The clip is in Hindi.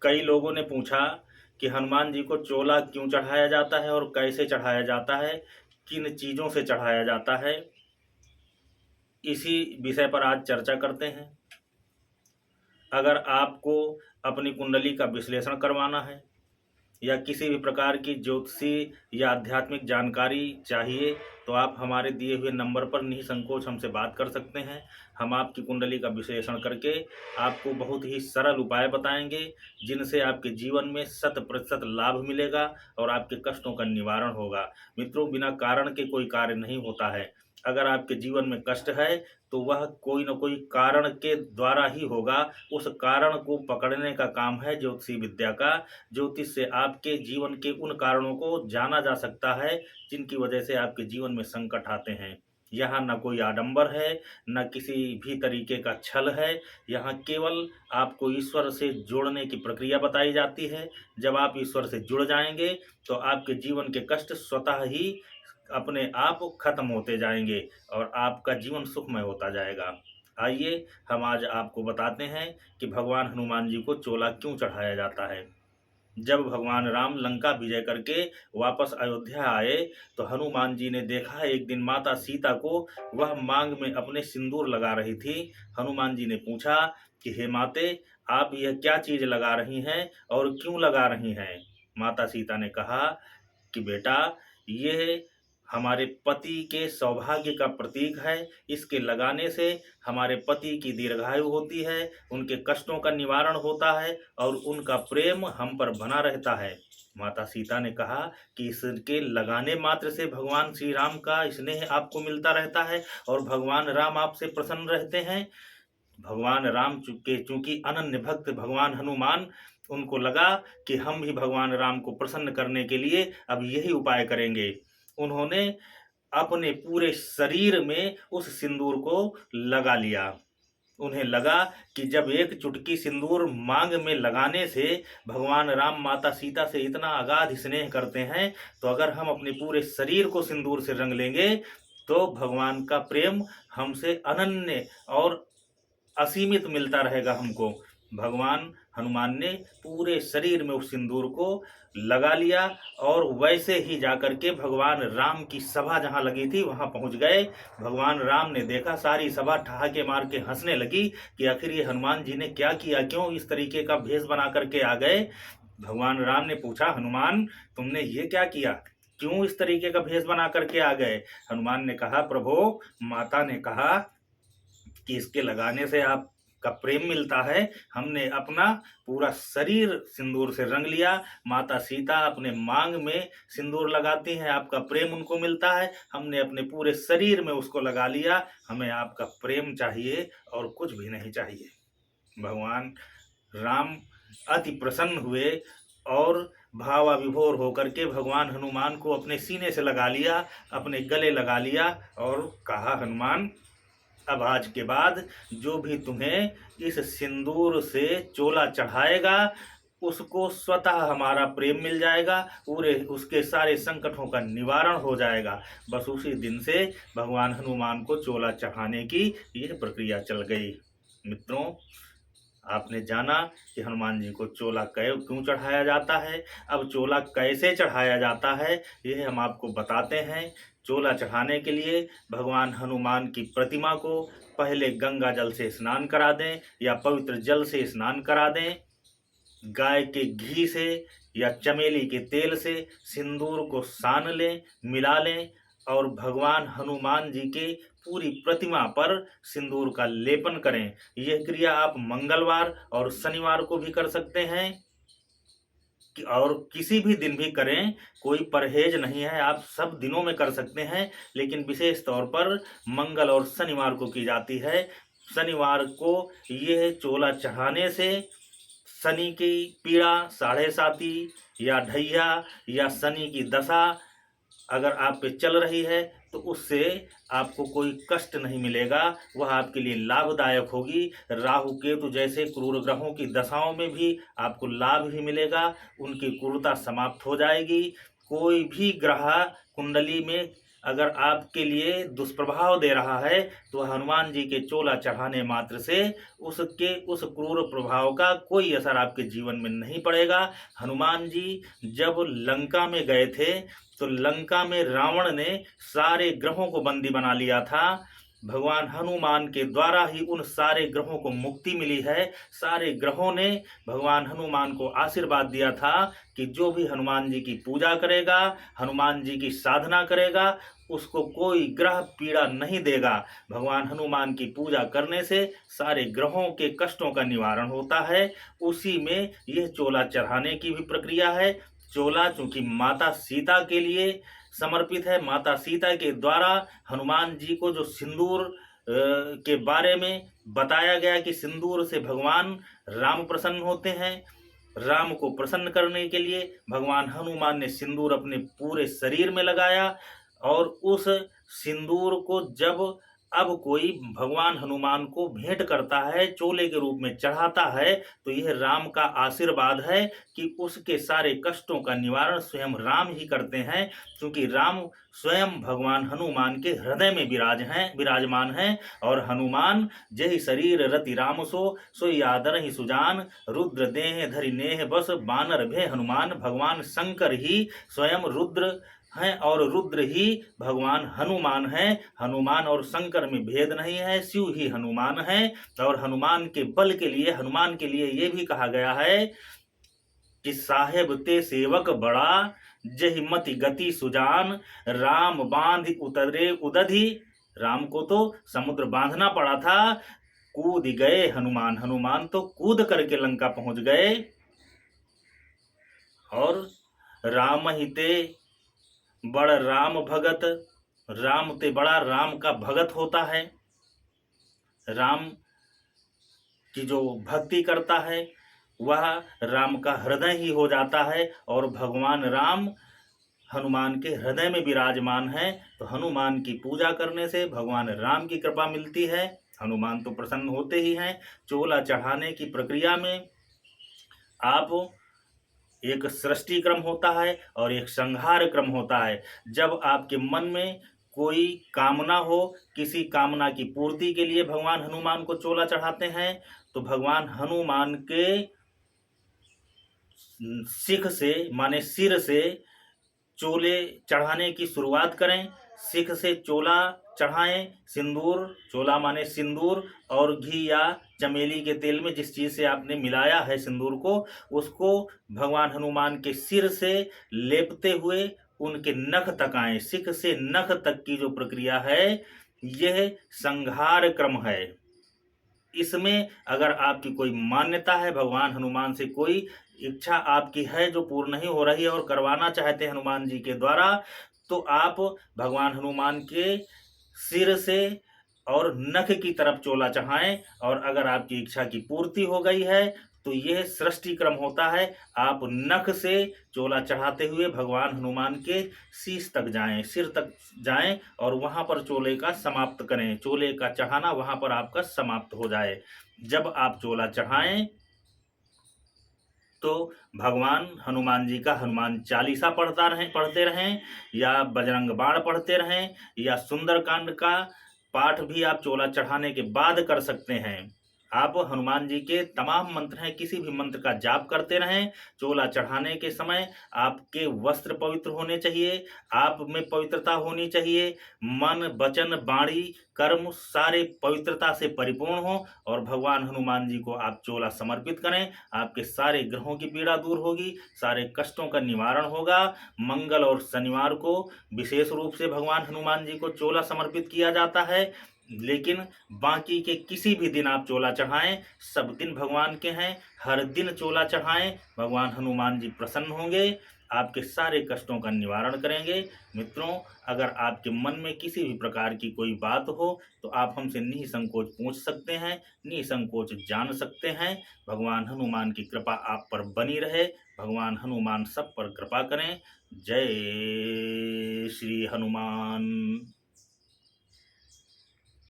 कई लोगों ने पूछा कि हनुमान जी को चोला क्यों चढ़ाया जाता है और कैसे चढ़ाया जाता है, किन चीज़ों से चढ़ाया जाता है। इसी विषय पर आज चर्चा करते हैं। अगर आपको अपनी कुंडली का विश्लेषण करवाना है या किसी भी प्रकार की ज्योतिषी या आध्यात्मिक जानकारी चाहिए तो आप हमारे दिए हुए नंबर पर निसंकोच हमसे बात कर सकते हैं। हम आपकी कुंडली का विश्लेषण करके आपको बहुत ही सरल उपाय बताएंगे जिनसे आपके जीवन में 100% लाभ मिलेगा और आपके कष्टों का निवारण होगा। मित्रों, बिना कारण के कोई कार्य नहीं होता है। अगर आपके जीवन में कष्ट है तो वह कोई न कोई कारण के द्वारा ही होगा। उस कारण को पकड़ने का काम है ज्योतिषी विद्या का। ज्योतिष से आपके जीवन के उन कारणों को जाना जा सकता है जिनकी वजह से आपके जीवन में संकट आते हैं। यहाँ न कोई आडंबर है, न किसी भी तरीके का छल है। यहाँ केवल आपको ईश्वर से जोड़ने की प्रक्रिया बताई जाती है। जब आप ईश्वर से जुड़ जाएंगे तो आपके जीवन के कष्ट स्वतः ही अपने आप खत्म होते जाएंगे और आपका जीवन सुखमय होता जाएगा। आइए हम आज आपको बताते हैं कि भगवान हनुमान जी को चोला क्यों चढ़ाया जाता है। जब भगवान राम लंका विजय करके वापस अयोध्या आए तो हनुमान जी ने देखा एक दिन माता सीता को वह मांग में अपने सिंदूर लगा रही थी। हनुमान जी ने पूछा कि हे माते, आप यह क्या चीज लगा रही हैं और क्यों लगा रही हैं। माता सीता ने कहा कि बेटा, ये हमारे पति के सौभाग्य का प्रतीक है। इसके लगाने से हमारे पति की दीर्घायु होती है, उनके कष्टों का निवारण होता है और उनका प्रेम हम पर बना रहता है। माता सीता ने कहा कि इसके लगाने मात्र से भगवान श्री राम का स्नेह आपको मिलता रहता है और भगवान राम आपसे प्रसन्न रहते हैं। भगवान राम चूंकि अनन्य भक्त भगवान हनुमान, उनको लगा कि हम भी भगवान राम को प्रसन्न करने के लिए अब यही उपाय करेंगे। उन्होंने अपने पूरे शरीर में उस सिंदूर को लगा लिया। उन्हें लगा कि जब एक चुटकी सिंदूर मांग में लगाने से भगवान राम माता सीता से इतना अगाध स्नेह करते हैं, तो अगर हम अपने पूरे शरीर को सिंदूर से रंग लेंगे तो भगवान का प्रेम हमसे अनन्य और असीमित मिलता रहेगा हमको। भगवान हनुमान ने पूरे शरीर में उस सिंदूर को लगा लिया और वैसे ही जाकर के भगवान राम की सभा जहाँ लगी थी वहाँ पहुँच गए। भगवान राम ने देखा, सारी सभा ठहाके मार के हंसने लगी कि आखिर ये हनुमान जी ने क्या किया, क्यों इस तरीके का भेष बना करके आ गए। भगवान राम ने पूछा, हनुमान तुमने ये क्या किया, क्यों इस तरीके का भेष बना करके आ गए। हनुमान ने कहा, प्रभु माता ने कहा कि इसके लगाने से आपका प्रेम मिलता है। हमने अपना पूरा शरीर सिंदूर से रंग लिया। माता सीता अपने मांग में सिंदूर लगाती हैं, आपका प्रेम उनको मिलता है। हमने अपने पूरे शरीर में उसको लगा लिया। हमें आपका प्रेम चाहिए और कुछ भी नहीं चाहिए। भगवान राम अति प्रसन्न हुए और भावाविभोर होकर के भगवान हनुमान को अपने सीने से लगा लिया, अपने गले लगा लिया और कहा, हनुमान अब आज के बाद जो भी तुम्हें इस सिंदूर से चोला चढ़ाएगा उसको स्वतः हमारा प्रेम मिल जाएगा, पूरे उसके सारे संकटों का निवारण हो जाएगा। बस उसी दिन से भगवान हनुमान को चोला चढ़ाने की यह प्रक्रिया चल गई। मित्रों, आपने जाना कि हनुमान जी को चोला क्यों चढ़ाया जाता है। अब चोला कैसे चढ़ाया जाता है यह हम आपको बताते हैं। चोला चढ़ाने के लिए भगवान हनुमान की प्रतिमा को पहले गंगा जल से स्नान करा दें या पवित्र जल से स्नान करा दें। गाय के घी से या चमेली के तेल से सिंदूर को सान लें, मिला लें और भगवान हनुमान जी के पूरी प्रतिमा पर सिंदूर का लेपन करें। यह क्रिया आप मंगलवार और शनिवार को भी कर सकते हैं और किसी भी दिन भी करें, कोई परहेज नहीं है, आप सब दिनों में कर सकते हैं, लेकिन विशेष तौर पर मंगल और शनिवार को की जाती है। शनिवार को यह चोला चढ़ाने से शनि की पीड़ा, साढ़े साती या ढैया या शनि की दशा अगर आप पे चल रही है तो उससे आपको कोई कष्ट नहीं मिलेगा, वह आपके लिए लाभदायक होगी। राहु केतु जैसे क्रूर ग्रहों की दशाओं में भी आपको लाभ ही मिलेगा, उनकी क्रूरता समाप्त हो जाएगी। कोई भी ग्रह कुंडली में अगर आपके लिए दुष्प्रभाव दे रहा है तो हनुमान जी के चोला चढ़ाने मात्र से उस क्रूर प्रभाव का कोई असर आपके जीवन में नहीं पड़ेगा। हनुमान जी जब लंका में गए थे तो लंका में रावण ने सारे ग्रहों को बंदी बना लिया था। भगवान हनुमान के द्वारा ही उन सारे ग्रहों को मुक्ति मिली है। सारे ग्रहों ने भगवान हनुमान को आशीर्वाद दिया था कि जो भी हनुमान जी की पूजा करेगा, हनुमान जी की साधना करेगा, उसको कोई ग्रह पीड़ा नहीं देगा। भगवान हनुमान की पूजा करने से सारे ग्रहों के कष्टों का निवारण होता है। उसी में यह चोला चढ़ाने की भी प्रक्रिया है। चोला चूंकि माता सीता के लिए समर्पित है, माता सीता के द्वारा हनुमान जी को जो सिंदूर के बारे में बताया गया कि सिंदूर से भगवान राम प्रसन्न होते हैं। राम को प्रसन्न करने के लिए भगवान हनुमान ने सिंदूर अपने पूरे शरीर में लगाया और उस सिंदूर को जब अब कोई भगवान हनुमान को भेंट करता है, चोले के रूप में चढ़ाता है, तो यह राम का आशीर्वाद है कि उसके सारे कष्टों का निवारण स्वयं राम ही करते हैं। क्योंकि राम स्वयं भगवान हनुमान के हृदय में विराजमान हैं। और हनुमान जहि शरीर रति राम सो यादर ही सुजान, रुद्र देह धरि नेह बस बानर भे हनुमान। भगवान शंकर ही स्वयं रुद्र हैं और रुद्र ही भगवान हनुमान हैं। हनुमान और शंकर में भेद नहीं है, शिव ही हनुमान हैं। और हनुमान के बल के लिए, हनुमान के लिए ये भी कहा गया है कि साहेब ते सेवक बड़ा, जहि मति गति सुजान, राम बांध उतरे उदधि। राम को तो समुद्र बांधना पड़ा था, कूद गए हनुमान। हनुमान तो कूद करके लंका पहुंच गए। और राम ही ते बड़ राम भगत, राम ते बड़ा राम का भगत होता है। राम की जो भक्ति करता है वह राम का हृदय ही हो जाता है। और भगवान राम हनुमान के हृदय में विराजमान है। तो हनुमान की पूजा करने से भगवान राम की कृपा मिलती है। हनुमान तो प्रसन्न होते ही हैं। चोला चढ़ाने की प्रक्रिया में आप एक सृष्टि क्रम होता है और एक संहार क्रम होता है। जब आपके मन में कोई कामना हो, किसी कामना की पूर्ति के लिए भगवान हनुमान को चोला चढ़ाते हैं, तो भगवान हनुमान के शिख से माने सिर से चोले चढ़ाने की शुरुआत करें। सिख से चोला चढ़ाएं। सिंदूर, चोला माने सिंदूर और घी या चमेली के तेल में जिस चीज़ से आपने मिलाया है सिंदूर को, उसको भगवान हनुमान के सिर से लेपते हुए उनके नख तक आए। सिख से नख तक की जो प्रक्रिया है यह संहार क्रम है। इसमें अगर आपकी कोई मान्यता है, भगवान हनुमान से कोई इच्छा आपकी है जो पूर्ण नहीं हो रही है और करवाना चाहते हैं हनुमान जी के द्वारा, तो आप भगवान हनुमान के सिर से और नख की तरफ चोला चढ़ाएं। और अगर आपकी इच्छा की पूर्ति हो गई है तो यह सृष्टि क्रम होता है। आप नख से चोला चढ़ाते हुए भगवान हनुमान के शीश तक जाएं, सिर तक जाएं और वहां पर चोले का समाप्त करें। चोले का चढ़ाना वहां पर आपका समाप्त हो जाए। जब आप चोला चढ़ाएं तो भगवान हनुमान जी का हनुमान चालीसा पढ़ते रहें या बजरंग बाण पढ़ते रहें या सुंदरकांड का पाठ भी आप चोला चढ़ाने के बाद कर सकते हैं। आप हनुमान जी के तमाम मंत्र हैं, किसी भी मंत्र का जाप करते रहें। चोला चढ़ाने के समय आपके वस्त्र पवित्र होने चाहिए, आप में पवित्रता होनी चाहिए, मन वचन वाणी कर्म सारे पवित्रता से परिपूर्ण हो और भगवान हनुमान जी को आप चोला समर्पित करें। आपके सारे ग्रहों की पीड़ा दूर होगी, सारे कष्टों का निवारण होगा। मंगल और शनिवार को विशेष रूप से भगवान हनुमान जी को चोला समर्पित किया जाता है, लेकिन बाकी के किसी भी दिन आप चोला चढ़ाएं, सब दिन भगवान के हैं। हर दिन चोला चढ़ाएं, भगवान हनुमान जी प्रसन्न होंगे, आपके सारे कष्टों का निवारण करेंगे। मित्रों, अगर आपके मन में किसी भी प्रकार की कोई बात हो तो आप हमसे निसंकोच पूछ सकते हैं, निसंकोच जान सकते हैं। भगवान हनुमान की कृपा आप पर बनी रहे। भगवान हनुमान सब पर कृपा करें। जय श्री हनुमान।